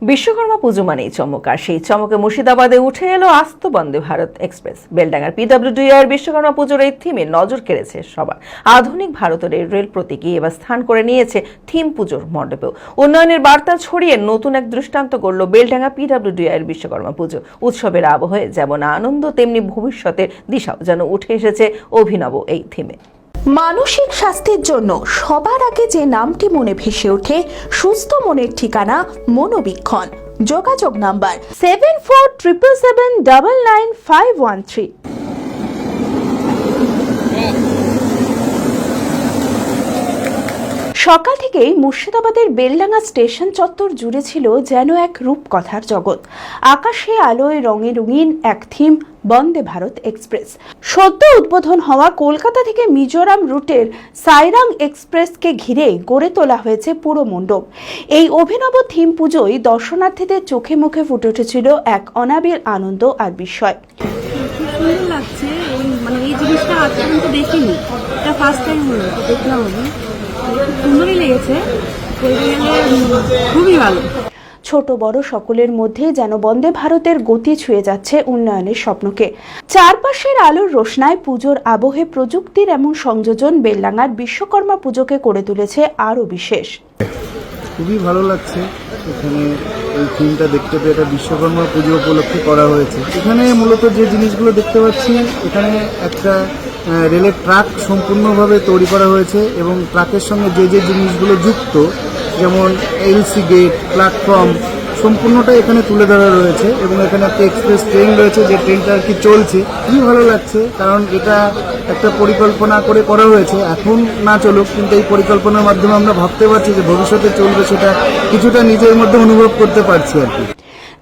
বিশ্বকর্মা পুজো মানেই চমক, আর সেই চমকে মুর্শিদাবাদে উঠে এলো আস্ত বন্দে ভারত এক্সপ্রেস। বেলডাঙ্গার পিডব্লিউডিআই বিশ্বকর্মা পুজোর এই থিমে নজর কেড়েছে সবার। আধুনিক ভারতের এই রেল প্রতীকী এবার স্থান করে নিয়েছে থিম পুজোর মণ্ডপেও। উন্নয়নের বার্তা ছড়িয়ে নতুন এক দৃষ্টান্ত গড়ল বেলডাঙ্গা পিডব্লিউডিআই বিশ্বকর্মা পুজো। উৎসবের আবহে যেমন আনন্দ, তেমনি ভবিষ্যতের দিশাও যেন উঠে এসেছে অভিনব এই থিমে। মানসিক স্বাস্থ্যের জন্য সবার আগে যে নামটি মনে ভেসে ওঠে, সুস্থ মনের ঠিকানা মনোবীক্ষণ। যোগাযোগ নাম্বার 7477799513। সকাল থেকেই মুর্শিদাবাদের বেলডাঙ্গা স্টেশন চত্বর জুড়ে ছিল যেন এক রূপকথার জগৎ। আকাশে আলোয় রঙে রঙিন এক থিম বন্দে ভারত এক্সপ্রেস। সদ্য উদ্বোধন হওয়া কলকাতা থেকে মিজোরাম রুটের সাইরাং এক্সপ্রেসকে ঘিরে গড়ে তোলা হয়েছে পুরো মণ্ডপ। এই অভিনব থিম পুজোয় দর্শনার্থীদের চোখে মুখে ফুটে উঠেছিল এক অনাবিল আনন্দ আর বিস্ময়। সুন্দর লাগছে, এই জিনিসটা আজ পর্যন্ত দেখিনি, এটা ফার্স্ট টাইম হলো, দেখলাম আমি, সুন্দরই লেগেছে, খুবই ভালো। ছোট বড় সকলের মধ্যে যেন বন্দে ভারতের গতি ছুঁয়ে যাচ্ছে উন্নয়নের স্বপ্নকে। চারপাশের আলোর রোশনায় পুজোর আবহে প্রযুক্তির এমন সংযোজন বেলডাঙ্গার বিশ্বকর্মা পুজোকে করে তুলেছে আরো বিশেষ। খুবই ভালো লাগছে এখানে এই থিমটা দেখতে পেয়ে। এটা বিশ্বকর্মা পুজো উপলক্ষে করা হয়েছে। এখানে মূলত যে জিনিসগুলো দেখতে পাচ্ছি, এখানে একটা রেলের ট্রাক সম্পূর্ণভাবে তৈরি করা হয়েছে এবং ট্রাকের সঙ্গে যে যে জিনিসগুলো যুক্ত, যেমন এলসি গেট, প্ল্যাটফর্ম, সম্পূর্ণটা এখানে তুলে ধরা রয়েছে। এবং এখানে একটা এক্সপ্রেস ট্রেন রয়েছে, যে ট্রেনটা আর কি চলছে। খুবই ভালো লাগছে, কারণ এটা একটা পরিকল্পনা করে করা হয়েছে। এখন না চলুক, কিন্তু এই পরিকল্পনার মাধ্যমে আমরা ভাবতে পারছি যে ভবিষ্যতে চলবে, সেটা কিছুটা নিজের মধ্যে অনুভব করতে পারছি আর কি।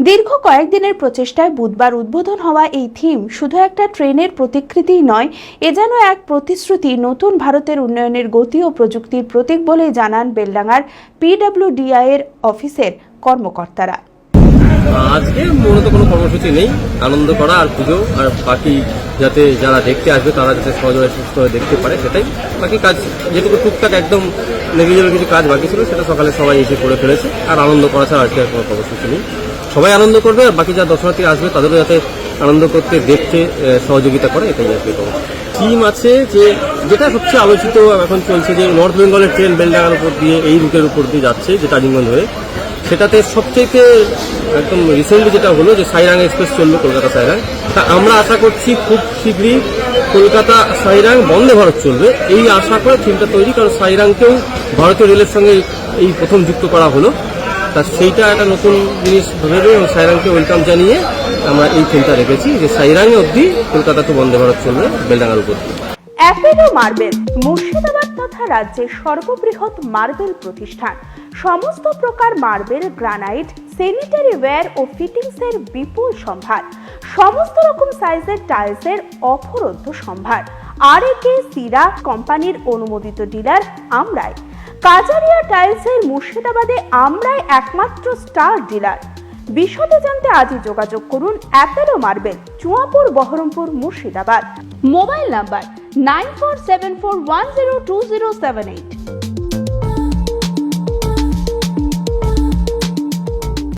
দীর্ঘ কয়েকদিনের প্রচেষ্টায় বুধবার উদ্বোধন হওয়া এই থিম শুধু একটা ট্রেনের প্রতিকৃতিই নয়, এ যেন এক প্রতিশ্রুতি নতুন ভারতের উন্নয়নের গতি ও প্রযুক্তির প্রতীক বলেই জানান বেলডাঙ্গার পিডব্লিউডিআই এর অফিসের কর্মকর্তারা। আজকে মূলত কোনো কর্মসূচি নেই, আনন্দ করা আর পুজো, আর বাকি যাতে যারা দেখতে আসবে তারা যাতে সহজে সুস্থ হয়ে দেখতে পারে, সেটাই। বাকি কাজ যেটুকু টুকটাক একদম নেগলিজেবল কিছু কাজ বাকি ছিল, সেটা সকালে সবাই এসে করে ফেলেছে। আর আনন্দ করা ছাড়া আজকে আর কোনো কর্মসূচি নেই। সবাই আনন্দ করবে, আর বাকি যা দর্শনার্থী আসবে তাদেরও যাতে আনন্দ করতে, দেখতে সহযোগিতা করে, এটাই আর কি। থিম আছে যেটা সবচেয়ে আলোচিত এখন চলছে, যে নর্থ বেঙ্গলের ট্রেন বেলডাঙ্গার উপর দিয়ে, এই রুটের উপর দিয়ে যাচ্ছে, যে টাজিংগঞ্জ হয়ে। সেটাতে সবচেয়ে একদম রিসেন্টলি যেটা হলো, যে সাইরাং এক্সপ্রেস চললো, কলকাতা সাইরাং। তা আমরা আশা করছি খুব শীঘ্রই কলকাতা সাইরাং বন্দে ভারত চলবে, এই আশা করে থিমটা তৈরি। কারণ সাইরাংকেও ভারতীয় রেলের সঙ্গে এই প্রথম যুক্ত করা হলো, তা সেইটা একটা নতুন জিনিস ভেবে এবং সাইরাংকে ওয়েলকাম জানিয়ে আমরা এই থিমটা রেখেছি, যে সাইরাং অবধি কলকাতা তো বন্দে ভারত চলবে বেলডাঙ্গার উপর। অ্যাপেলো মার্বেল মুর্শিদাবাদ তথা রাজ্যের সর্ববৃহৎ মার্বেল প্রতিষ্ঠান। সমস্ত প্রকার মার্বেল, গ্রানাইট, স্যানিটারি ওয়্যার ও ফিটিংসের বিপুল সম্ভার, সমস্ত রকম সাইজের টাইলসের অফুরন্ত সম্ভার। আর.এ.কে সিরা কোম্পানির অনুমোদিত ডিলার আমরাই। কাজারিয়া টাইলসের মুর্শিদাবাদে আমরাই একমাত্র স্টার ডিলার। বিশদে জানতে আজই যোগাযোগ করুন Apollo marble, Chuapur, Baharampur, Murshidabad. Mobile number 9474102078।